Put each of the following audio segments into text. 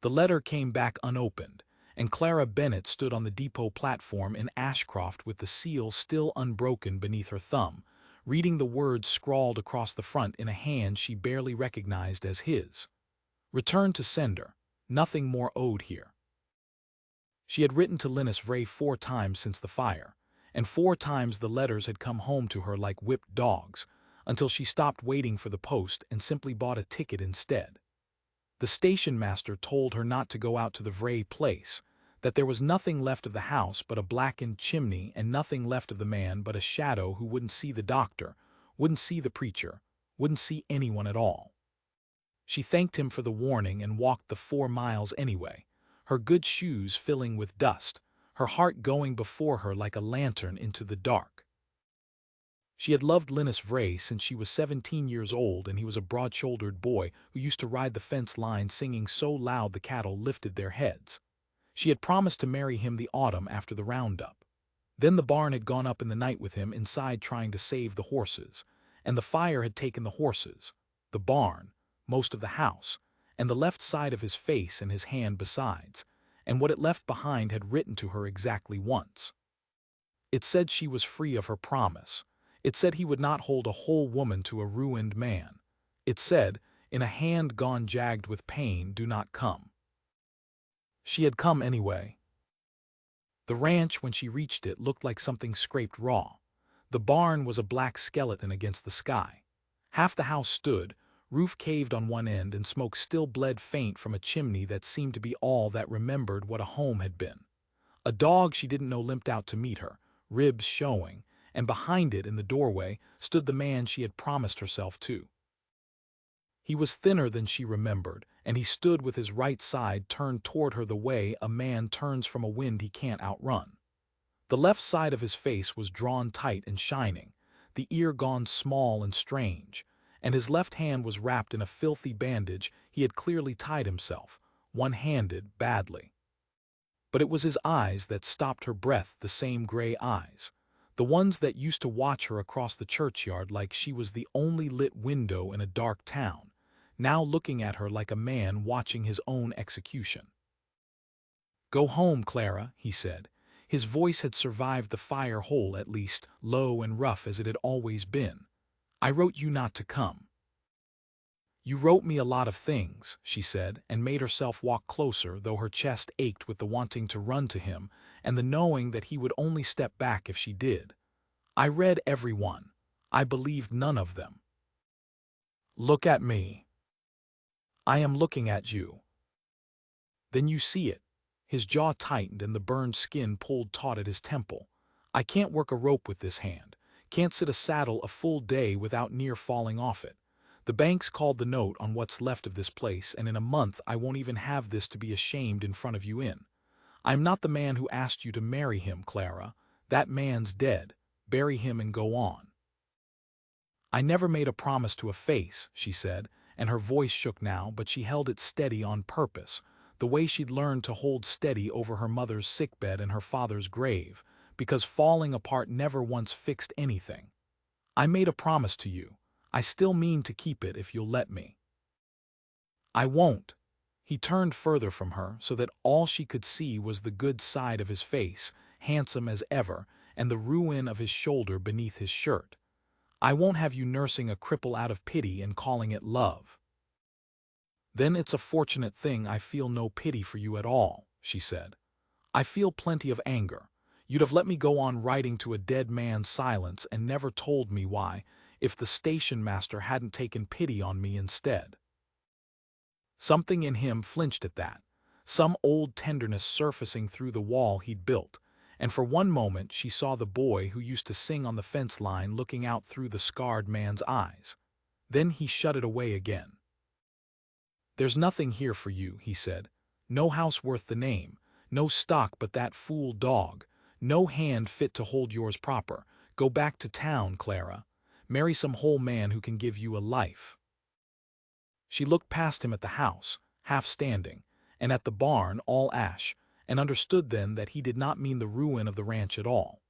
The letter came back unopened, and Clara Bennett stood on the depot platform in Ashcroft with the seal still unbroken beneath her thumb, reading the words scrawled across the front in a hand she barely recognized as his. Return to sender. Nothing more owed here. She had written to Linus Vray 4 times since the fire, and 4 times the letters had come home to her like whipped dogs, until she stopped waiting for the post and simply bought a ticket instead. The station master told her not to go out to the Vray place, that there was nothing left of the house but a blackened chimney and nothing left of the man but a shadow who wouldn't see the doctor, wouldn't see the preacher, wouldn't see anyone at all. She thanked him for the warning and walked the 4 miles anyway, her good shoes filling with dust, her heart going before her like a lantern into the dark. She had loved Linus Vray since she was 17 years old, and he was a broad-shouldered boy who used to ride the fence line singing so loud the cattle lifted their heads. She had promised to marry him the autumn after the roundup. Then the barn had gone up in the night with him inside trying to save the horses, and the fire had taken the horses, the barn, most of the house, and the left side of his face and his hand besides, and what it left behind had written to her exactly once. It said she was free of her promise. It said he would not hold a whole woman to a ruined man. It said, in a hand gone jagged with pain, do not come. She had come anyway. The ranch, when she reached it, looked like something scraped raw. The barn was a black skeleton against the sky. Half the house stood, roof caved on one end, and smoke still bled faint from a chimney that seemed to be all that remembered what a home had been. A dog she didn't know limped out to meet her, ribs showing, and behind it in the doorway stood the man she had promised herself to. He was thinner than she remembered, and he stood with his right side turned toward her the way a man turns from a wind he can't outrun. The left side of his face was drawn tight and shining, the ear gone small and strange, and his left hand was wrapped in a filthy bandage he had clearly tied himself, one-handed, badly. But it was his eyes that stopped her breath, the same gray eyes, the ones that used to watch her across the churchyard like she was the only lit window in a dark town, now looking at her like a man watching his own execution. "Go home, Clara," he said. His voice had survived the fire hole, at least, low and rough as it had always been. "I wrote you not to come." "You wrote me a lot of things," she said, and made herself walk closer, though her chest ached with the wanting to run to him and the knowing that he would only step back if she did. "I read every one. I believed none of them." "Look at me." "I am looking at you." "Then you see it." His jaw tightened and the burned skin pulled taut at his temple. "I can't work a rope with this hand, can't sit a saddle a full day without near falling off it. The bank's called the note on what's left of this place, and in a month I won't even have this to be ashamed in front of you in. I'm not the man who asked you to marry him, Clara. That man's dead. Bury him and go on." "I never made a promise to a face," she said, and her voice shook now, but she held it steady on purpose, the way she'd learned to hold steady over her mother's sickbed and her father's grave, because falling apart never once fixed anything. "I made a promise to you. I still mean to keep it if you'll let me." "I won't." He turned further from her so that all she could see was the good side of his face, handsome as ever, and the ruin of his shoulder beneath his shirt. "I won't have you nursing a cripple out of pity and calling it love." "Then it's a fortunate thing I feel no pity for you at all," she said. "I feel plenty of anger. You'd have let me go on writing to a dead man's silence and never told me why, if the station master hadn't taken pity on me instead." Something in him flinched at that, some old tenderness surfacing through the wall he'd built, and for one moment she saw the boy who used to sing on the fence line looking out through the scarred man's eyes. Then he shut it away again. "There's nothing here for you," he said. "No house worth the name, no stock but that fool dog, no hand fit to hold yours proper. Go back to town, Clara. Marry some whole man who can give you a life." She looked past him at the house, half standing, and at the barn, all ash, and understood then that he did not mean the ruin of the ranch at all.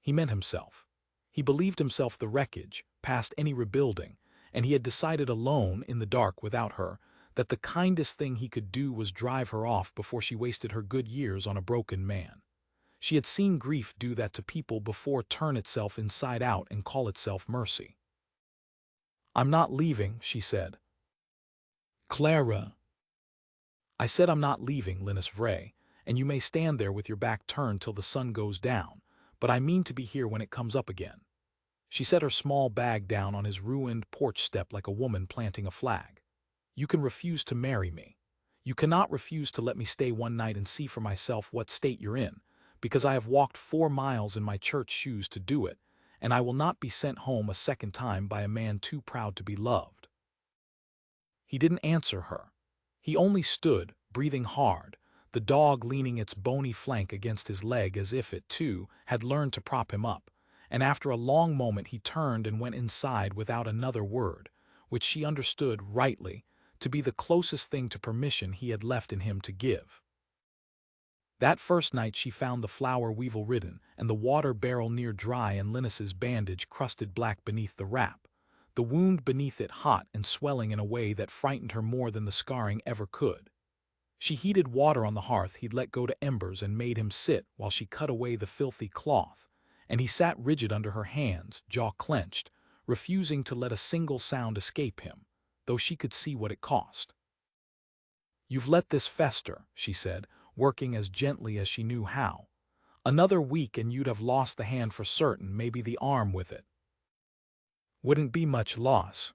He meant himself. He believed himself the wreckage, past any rebuilding, and he had decided alone, in the dark without her, that the kindest thing he could do was drive her off before she wasted her good years on a broken man. She had seen grief do that to people before, turn itself inside out and call itself mercy. "I'm not leaving," she said. "Clara." "I said I'm not leaving, Linus Vray, and you may stand there with your back turned till the sun goes down, but I mean to be here when it comes up again." She set her small bag down on his ruined porch step like a woman planting a flag. "You can refuse to marry me. You cannot refuse to let me stay one night and see for myself what state you're in, because I have walked 4 miles in my church shoes to do it, and I will not be sent home a second time by a man too proud to be loved." He didn't answer her. He only stood, breathing hard, the dog leaning its bony flank against his leg as if it, too, had learned to prop him up, and after a long moment he turned and went inside without another word, which she understood, rightly, to be the closest thing to permission he had left in him to give. That first night she found the flour weevil-ridden and the water barrel near dry and Linus's bandage crusted black beneath the wrap, the wound beneath it hot and swelling in a way that frightened her more than the scarring ever could. She heated water on the hearth he'd let go to embers and made him sit while she cut away the filthy cloth, and he sat rigid under her hands, jaw clenched, refusing to let a single sound escape him, though she could see what it cost. "You've let this fester," she said, working as gently as she knew how. "Another week and you'd have lost the hand for certain, maybe the arm with it." "Wouldn't be much loss."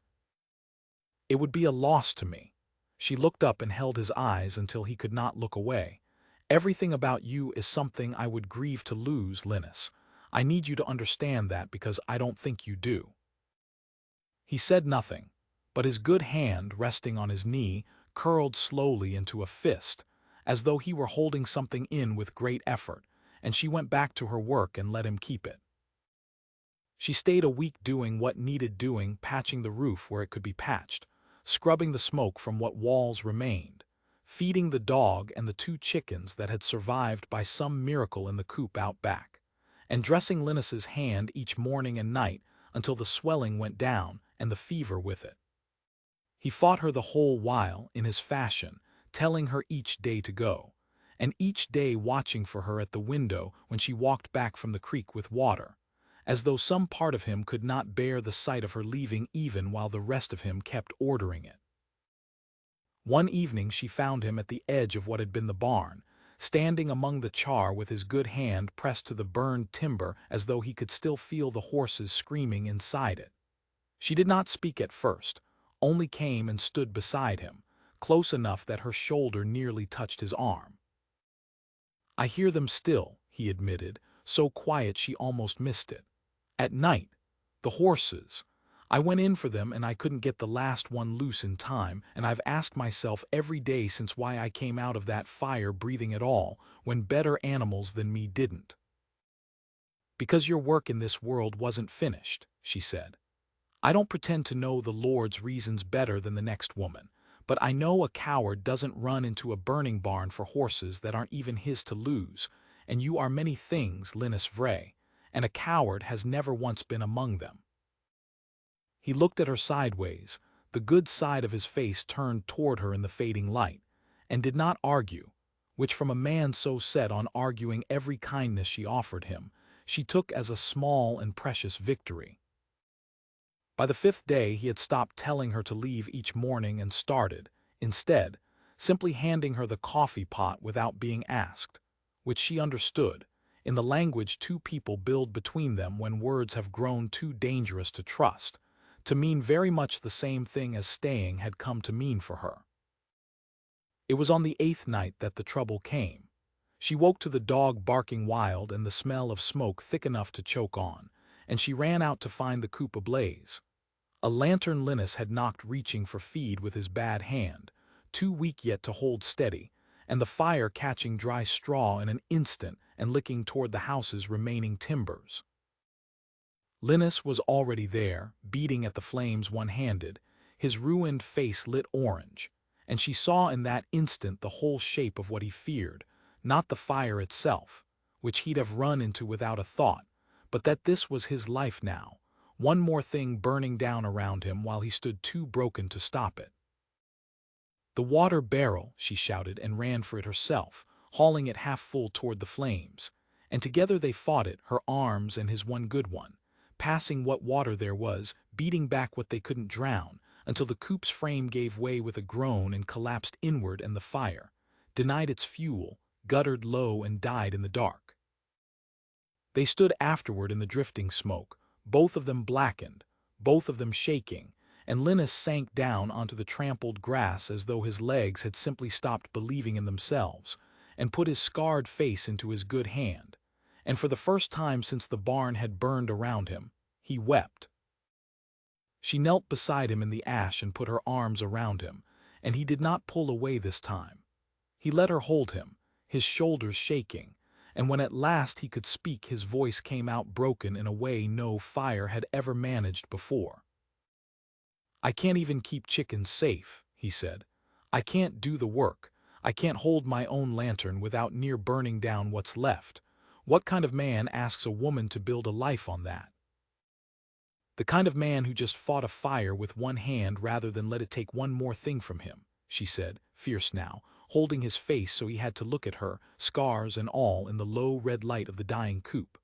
"It would be a loss to me." She looked up and held his eyes until he could not look away. "Everything about you is something I would grieve to lose, Linus. I need you to understand that because I don't think you do." He said nothing, but his good hand, resting on his knee, curled slowly into a fist, as though he were holding something in with great effort, and she went back to her work and let him keep it. She stayed a week doing what needed doing, patching the roof where it could be patched, scrubbing the smoke from what walls remained, feeding the dog and the 2 chickens that had survived by some miracle in the coop out back, and dressing Linus's hand each morning and night until the swelling went down and the fever with it. He fought her the whole while, in his fashion, telling her each day to go, and each day watching for her at the window when she walked back from the creek with water, as though some part of him could not bear the sight of her leaving even while the rest of him kept ordering it. One evening she found him at the edge of what had been the barn, standing among the char with his good hand pressed to the burned timber as though he could still feel the horses screaming inside it. She did not speak at first, only came and stood beside him, close enough that her shoulder nearly touched his arm. "I hear them still," he admitted, so quiet she almost missed it. "At night. The horses. I went in for them and I couldn't get the last one loose in time, and I've asked myself every day since why I came out of that fire breathing at all, when better animals than me didn't." "Because your work in this world wasn't finished," she said. "I don't pretend to know the Lord's reasons better than the next woman, but I know a coward doesn't run into a burning barn for horses that aren't even his to lose, and you are many things, Linus Vray, and a coward has never once been among them." He looked at her sideways, the good side of his face turned toward her in the fading light, and did not argue, which from a man so set on arguing every kindness she offered him, she took as a small and precious victory. By the 5th day he had stopped telling her to leave each morning and started, instead, simply handing her the coffee pot without being asked, which she understood, in the language 2 people build between them when words have grown too dangerous to trust, to mean very much the same thing as staying had come to mean for her. It was on the 8th night that the trouble came. She woke to the dog barking wild and the smell of smoke thick enough to choke on, and she ran out to find the coop ablaze. A lantern Linus had knocked reaching for feed with his bad hand, too weak yet to hold steady, and the fire catching dry straw in an instant and licking toward the house's remaining timbers. Linus was already there, beating at the flames one-handed, his ruined face lit orange, and she saw in that instant the whole shape of what he feared, not the fire itself, which he'd have run into without a thought, but that this was his life now, one more thing burning down around him while he stood too broken to stop it. "The water barrel," she shouted and ran for it herself, hauling it half full toward the flames. And together they fought it, her arms and his one good one, passing what water there was, beating back what they couldn't drown, until the coop's frame gave way with a groan and collapsed inward, and the fire, denied its fuel, guttered low and died in the dark. They stood afterward in the drifting smoke, both of them blackened, both of them shaking, and Linus sank down onto the trampled grass as though his legs had simply stopped believing in themselves, and put his scarred face into his good hand, and for the first time since the barn had burned around him, he wept. She knelt beside him in the ash and put her arms around him, and he did not pull away this time. He let her hold him, his shoulders shaking, and when at last he could speak, his voice came out broken in a way no fire had ever managed before. "I can't even keep chickens safe," he said. "I can't do the work. I can't hold my own lantern without near burning down what's left. What kind of man asks a woman to build a life on that? The kind of man who just fought a fire with one hand rather than let it take one more thing from him," she said, fierce now, holding his face so he had to look at her, scars and all, in the low red light of the dying coop.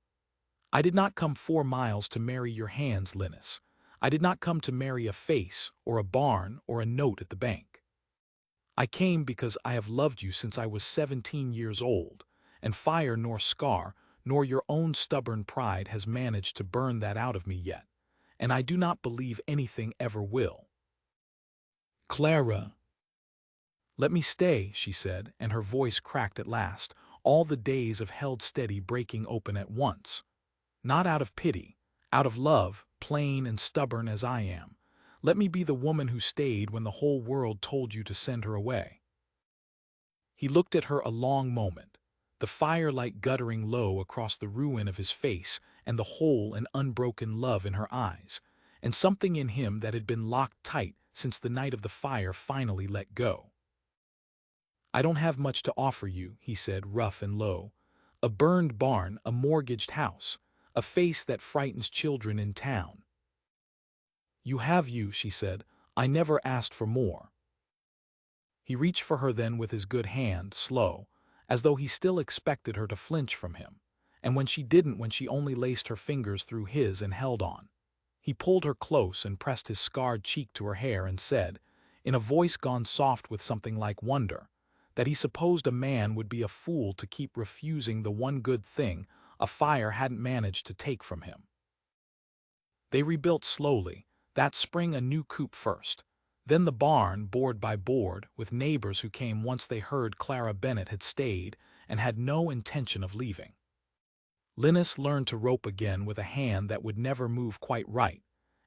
"I did not come 4 miles to marry your hands, Linus. I did not come to marry a face, or a barn, or a note at the bank. I came because I have loved you since I was 17 years old, and fire nor scar, nor your own stubborn pride has managed to burn that out of me yet, and I do not believe anything ever will." "Clara." "Let me stay," she said, and her voice cracked at last, all the days of held steady breaking open at once. "Not out of pity, out of love, plain and stubborn as I am. Let me be the woman who stayed when the whole world told you to send her away." He looked at her a long moment, the firelight guttering low across the ruin of his face and the whole and unbroken love in her eyes, and something in him that had been locked tight since the night of the fire finally let go. "I don't have much to offer you," he said, rough and low. "A burned barn, a mortgaged house, a face that frightens children in town." "You have you," she said. "I never asked for more." He reached for her then with his good hand, slow, as though he still expected her to flinch from him, and when she didn't, when she only laced her fingers through his and held on, he pulled her close and pressed his scarred cheek to her hair and said, in a voice gone soft with something like wonder, that he supposed a man would be a fool to keep refusing the one good thing a fire hadn't managed to take from him. They rebuilt slowly, that spring a new coop first, then the barn, board by board, with neighbors who came once they heard Clara Bennett had stayed and had no intention of leaving. Linus learned to rope again with a hand that would never move quite right,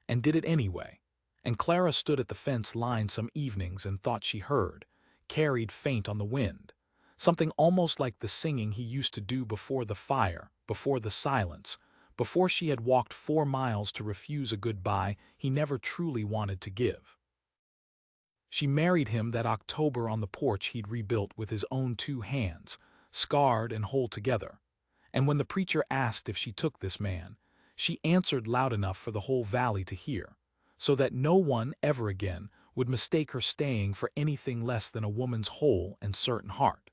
and did it anyway, and Clara stood at the fence line some evenings and thought she heard, carried faint on the wind, something almost like the singing he used to do before the fire, before the silence, before she had walked 4 miles to refuse a goodbye he never truly wanted to give. She married him that October on the porch he'd rebuilt with his own 2 hands, scarred and whole together, and when the preacher asked if she took this man, she answered loud enough for the whole valley to hear, so that no one ever again would mistake her staying for anything less than a woman's whole and certain heart.